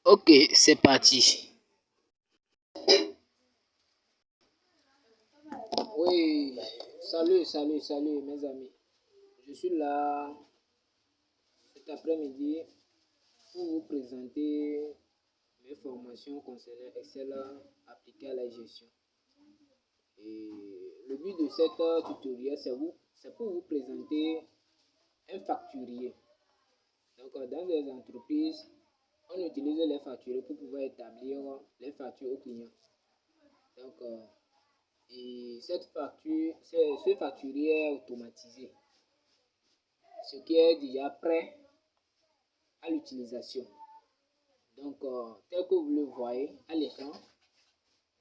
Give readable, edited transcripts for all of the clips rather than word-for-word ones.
Ok, c'est parti. Oui, salut mes amis. Je suis là cet après-midi pour vous présenter mes formations concernant Excel appliquées à la gestion. Et le but de cette tutoriel, c'est pour vous présenter un facturier. Donc, dans les entreprises, on utilise les facturiers pour pouvoir établir les factures aux clients. Donc, et ce facturier est automatisé, ce qui est déjà prêt à l'utilisation. Donc, tel que vous le voyez à l'écran,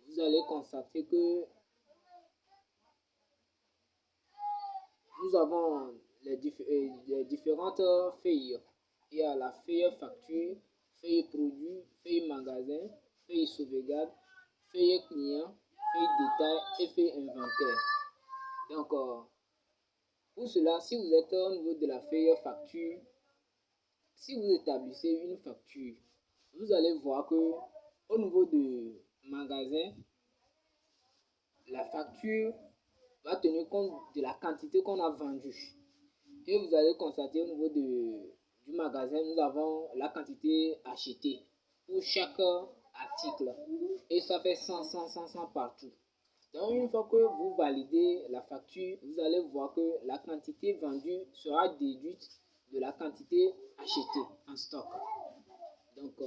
vous allez constater que nous avons les différentes feuilles. Il y a la feuille facture, feuille produit, feuille magasin, feuille sauvegarde, feuille client, feuille détail et feuille inventaire. Donc, pour cela, si vous êtes au niveau de la feuille facture, si vous établissez une facture, vous allez voir que au niveau de magasin, la facture va tenir compte de la quantité qu'on a vendue. Et vous allez constater au niveau du magasin, nous avons la quantité achetée pour chaque article. Et ça fait 100 partout. Donc, une fois que vous validez la facture, vous allez voir que la quantité vendue sera déduite de la quantité achetée en stock. Donc,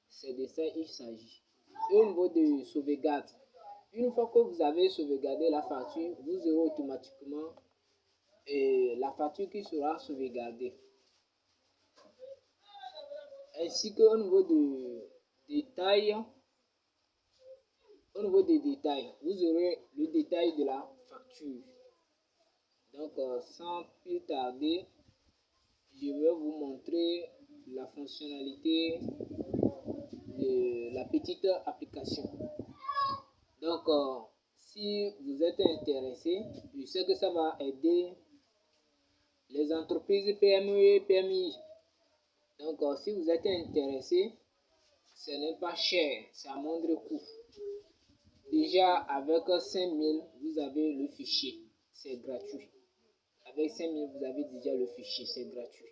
c'est de ça qu'il s'agit. Et au niveau de sauvegarde, une fois que vous avez sauvegardé la facture, vous aurez automatiquement la facture qui sera sauvegardée. Ainsi qu'au niveau de détail, au niveau des détails, vous aurez le détail de la facture. Donc, sans plus tarder, je vais vous montrer la fonctionnalité de la petite application. Donc, si vous êtes intéressé, je sais que ça va aider les entreprises PME et PMI. Donc, si vous êtes intéressé, ce n'est pas cher, c'est à moindre coût. Déjà, avec 5000, vous avez le fichier, c'est gratuit. Avec 5000, vous avez déjà le fichier, c'est gratuit.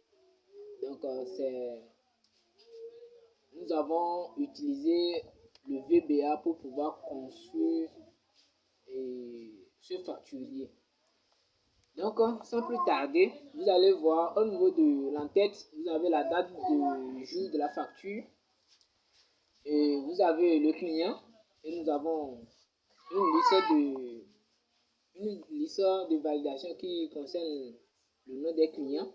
Donc, nous avons utilisé le VBA pour pouvoir construire ce facturier. Donc, sans plus tarder, vous allez voir au niveau de l'entête, vous avez la date de jour de la facture. Et vous avez le client. Et nous avons une liste de validation qui concerne le nom des clients.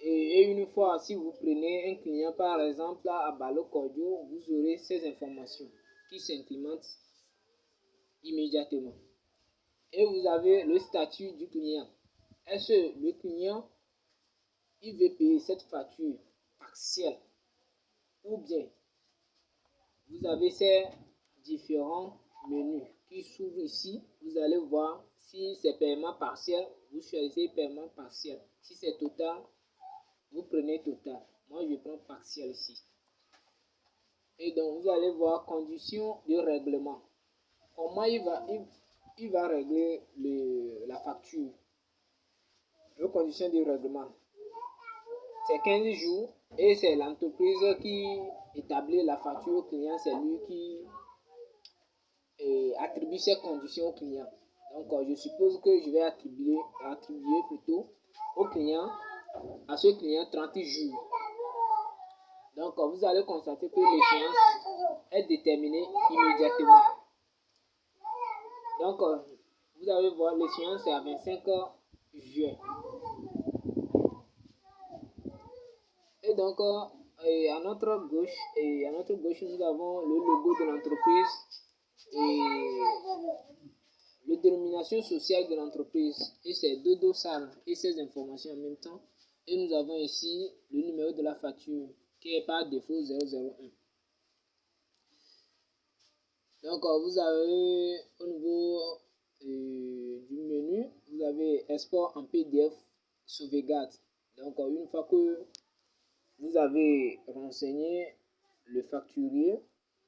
Et une fois, si vous prenez un client, par exemple, à Balo Cordio, vous aurez ces informations qui s'implémentent immédiatement. Et vous avez le statut du client. Est-ce que le client, il veut payer cette facture partielle ou bien vous avez ces différents menus qui s'ouvrent ici. Vous allez voir si c'est paiement partiel, vous choisissez paiement partiel. Si c'est total, vous prenez total. Moi, je prends partiel ici. Et donc, vous allez voir conditions de règlement. Comment il va régler la facture. Les conditions de règlement. C'est 15 jours et c'est l'entreprise qui établit la facture au client. C'est lui qui attribue ces conditions au client. Donc, je suppose que je vais attribuer plutôt au client, à ce client 30 jours. Donc, vous allez constater que l'échéance est déterminée immédiatement. Donc, vous allez voir l'échéance est à 25 juin. Et donc, à notre gauche, nous avons le logo de l'entreprise et la dénomination sociale de l'entreprise. Et c'est Dodo Sal et ces informations en même temps. Et nous avons ici le numéro de la facture qui est par défaut 001. Donc, vous avez au niveau du menu, vous avez export en PDF sauvegarde. Donc, une fois que vous avez renseigné le facturier.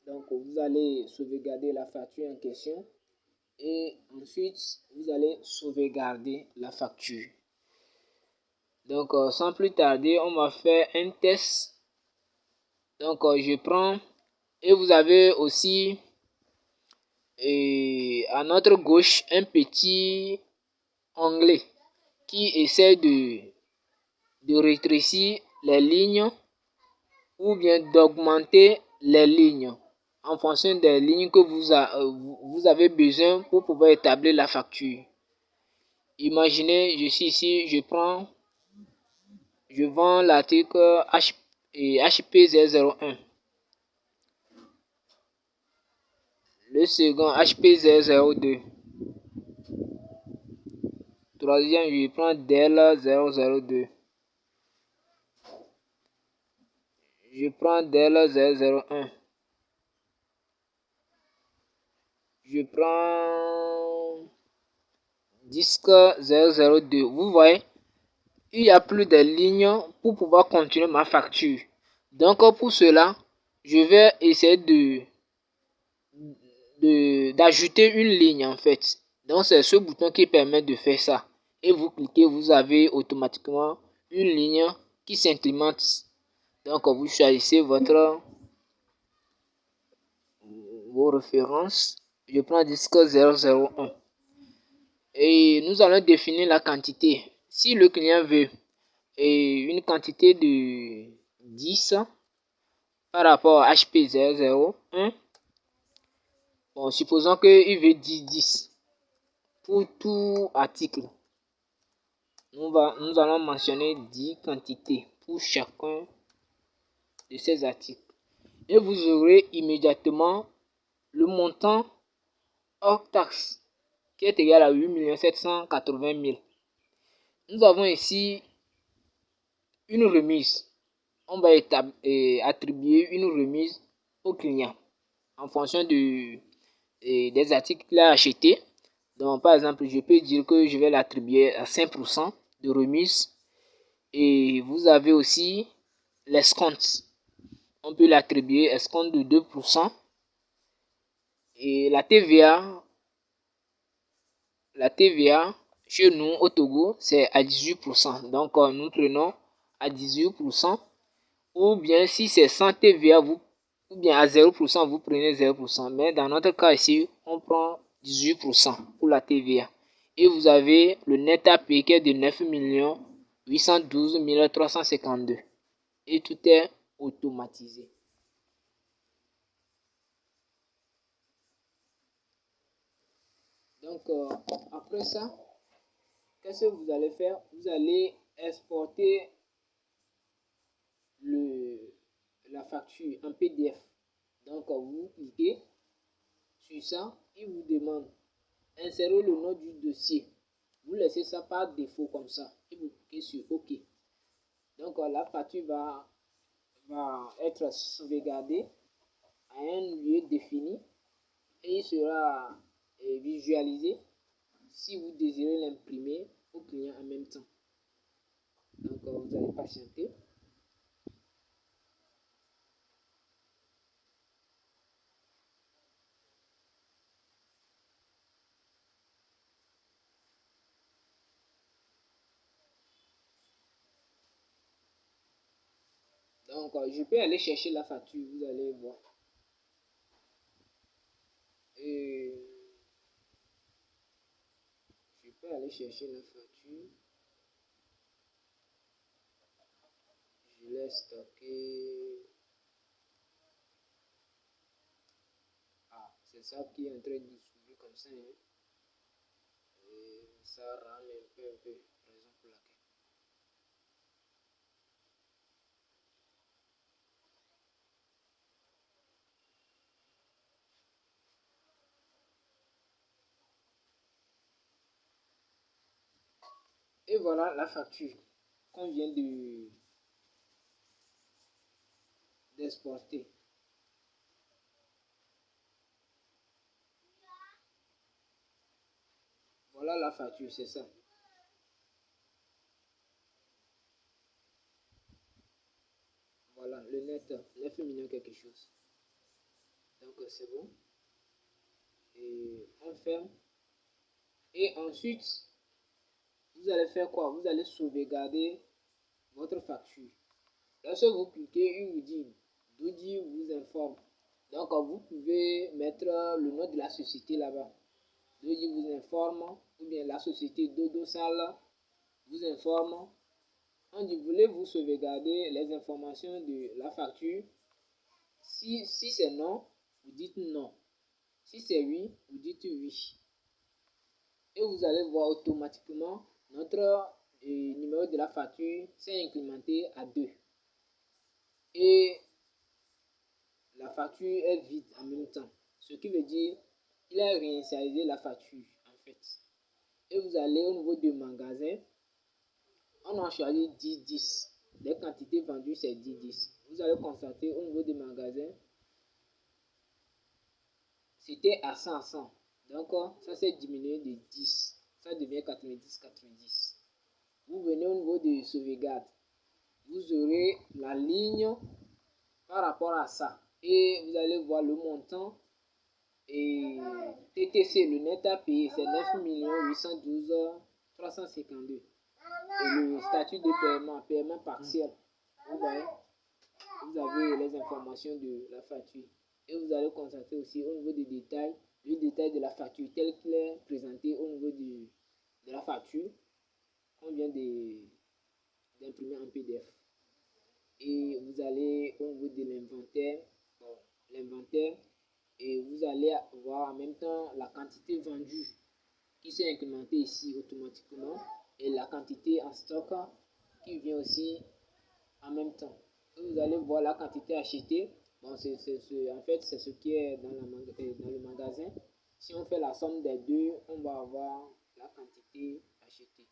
Donc, vous allez sauvegarder la facture en question. Et ensuite, vous allez sauvegarder la facture. Donc, sans plus tarder, on va faire un test. Donc, je prends et vous avez aussi à notre gauche un petit onglet qui essaie de rétrécir les lignes ou bien d'augmenter les lignes en fonction des lignes que vous avez besoin pour pouvoir établir la facture. Imaginez, je suis ici, je vends l'article HP001. Le second HP002. Troisième, je prends DEL002. Je prends DEL001. Je prends disque 002. Vous voyez, il n'y a plus de lignes pour pouvoir continuer ma facture. Donc pour cela, je vais essayer d'ajouter une ligne en fait. Donc c'est ce bouton qui permet de faire ça. Et vous cliquez, vous avez automatiquement une ligne qui s'incrémente. Donc vous choisissez vos références. Je prends disque 001. Et nous allons définir la quantité. Si le client veut une quantité de 10 par rapport à HP001, bon, supposons qu'il veut 10 pour tout article. Nous allons mentionner 10 quantités pour chacun de ces articles. Et vous aurez immédiatement le montant hors taxe qui est égal à 8 780 000. Nous avons ici une remise. On va attribuer une remise au client en fonction des articles qu'il a achetés. Donc, par exemple, je peux dire que je vais l'attribuer à 5% de remise. Et vous avez aussi l'escompte. On peut l'attribuer escompte de 2%. Et la TVA, chez nous au Togo, c'est à 18%. Donc, nous prenons à 18%. Ou bien si c'est sans TVA, ou bien à 0%, vous prenez 0%. Mais dans notre cas ici, on prend 18% pour la TVA. Et vous avez le net à payer qui est de 9 812 352. Et tout est automatisé. Donc, après ça, qu'est-ce que vous allez faire? Vous allez exporter la facture en PDF. Donc, vous cliquez sur ça, il vous demande insérer le nom du dossier. Vous laissez ça par défaut comme ça et vous cliquez sur OK. Donc, la facture va être sauvegardée à un lieu défini et il sera visualisé si vous désirez l'imprimer au client en même temps. Donc, vous allez patienter. Donc, je peux aller chercher la facture, vous allez voir. Et je peux aller chercher la facture. Je l'ai stocké. Ah, c'est ça qui est en train de s'ouvrir comme ça. Hein. Et ça rame un peu. Raison pour laquelle. Et voilà la facture qu'on vient d'exporter. Voilà la facture, c'est ça. net 9 millions quelque chose. Donc c'est bon. Et on ferme. Et ensuite, vous allez faire quoi? Vous allez sauvegarder votre facture. Lorsque vous cliquez, il vous dit, Doudi vous informe. Donc vous pouvez mettre le nom de la société là-bas. Doudi vous informe, ou bien la société Dodo Sal vous informe. On dit, voulez-vous sauvegarder les informations de la facture? Si c'est non, vous dites non. Si c'est oui, vous dites oui. Et vous allez voir automatiquement notre numéro de la facture s'est incrémenté à 2. Et la facture est vide en même temps. Ce qui veut dire qu'il a réinitialisé la facture en fait. Et vous allez au niveau du magasin. On a choisi 10-10. Les quantités vendues, c'est 10-10. Vous allez constater au niveau du magasin, c'était à 100. Donc, ça s'est diminué de 10. Ça devient 90-90. Vous venez au niveau de sauvegarde. Vous aurez la ligne par rapport à ça. Et vous allez voir le montant. Et TTC, le net à payer, c'est 9 812 352. Et le statut de paiement partiel. Vous voyez, vous avez les informations de la facture. Et vous allez constater aussi au niveau des détails, le détail de la facture tel qu'il est présenté au niveau de la facture qu'on vient d'imprimer en PDF. Et vous allez au niveau de l'inventaire, et vous allez voir en même temps la quantité vendue qui s'est incrémentée ici automatiquement et la quantité en stock qui vient aussi en même temps. Et vous allez voir la quantité achetée. Bon, en fait, c'est ce qui est dans le magasin. Si on fait la somme des deux, on va avoir la quantité achetée.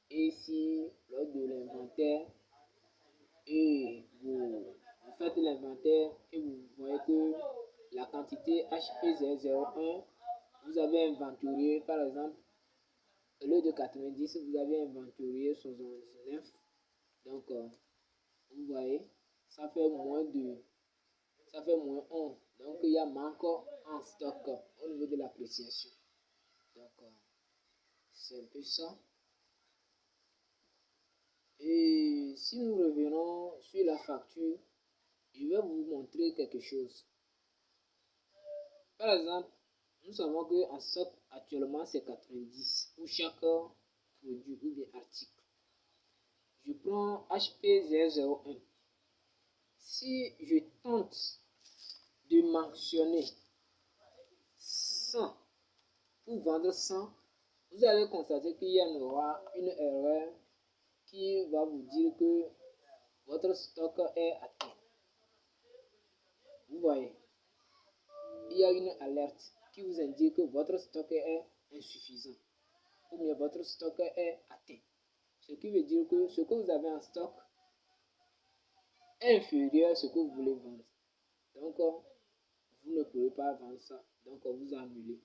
Et ici, lors de l'inventaire, et vous faites l'inventaire et vous voyez que la quantité HP001, vous avez inventorié, par exemple, au lieu de 90, vous avez inventorié 79. Donc, vous voyez, ça fait moins 1. Donc, il y a manque en stock au niveau de l'appréciation. Donc, c'est un peu ça. Et si nous revenons sur la facture, je vais vous montrer quelque chose. Par exemple, nous savons qu'en stock actuellement c'est 90 pour chaque produit ou bien article. Je prends HP001. Si je tente de mentionner 100 pour vendre 100, vous allez constater qu'il y en aura une erreur qui va vous dire que votre stock est atteint. Vous voyez, il y a une alerte qui vous indique que votre stock est insuffisant ou bien votre stock est atteint. Ce qui veut dire que ce que vous avez en stock est inférieur à ce que vous voulez vendre. Donc, vous ne pouvez pas vendre ça. Donc, vous annulez.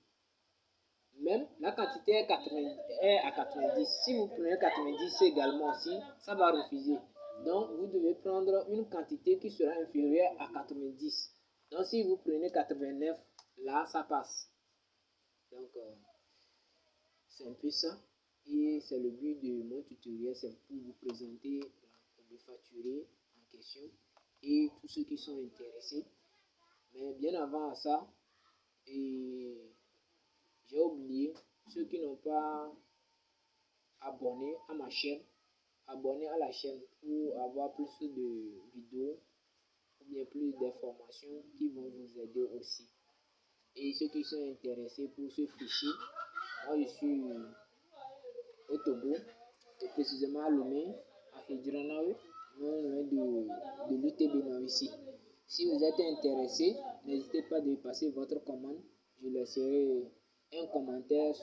Même la quantité est à 90. Si vous prenez 90 également aussi, ça va refuser. Donc, vous devez prendre une quantité qui sera inférieure à 90. Donc, si vous prenez 89, là, ça passe. Donc, c'est un peu ça. Et c'est le but de mon tutoriel, c'est pour vous présenter le facturé en question et tous ceux qui sont intéressés. Mais bien avant ça, j'ai oublié ceux qui n'ont pas abonné à ma chaîne, abonnez à la chaîne pour avoir plus de vidéos ou bien plus d'informations qui vont vous aider aussi. Et ceux qui sont intéressés pour ce fichier, moi je suis au Togo, et précisément à Lomé, à Hidjiranawe, non loin de l'UTB ici. Si vous êtes intéressé, n'hésitez pas à passer votre commande. Je laisserai un commentaire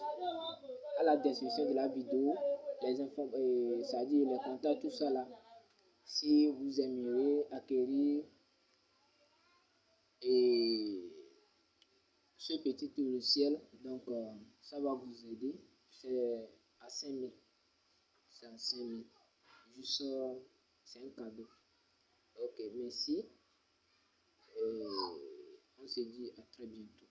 à la description de la vidéo, les infos, c'est-à-dire les contacts, tout ça là. Si vous aimeriez acquérir ce petit logiciel, donc ça va vous aider. C'est à 5000. C'est à 5000. Juste, c'est un cadeau. Ok, merci. se dit à très bientôt.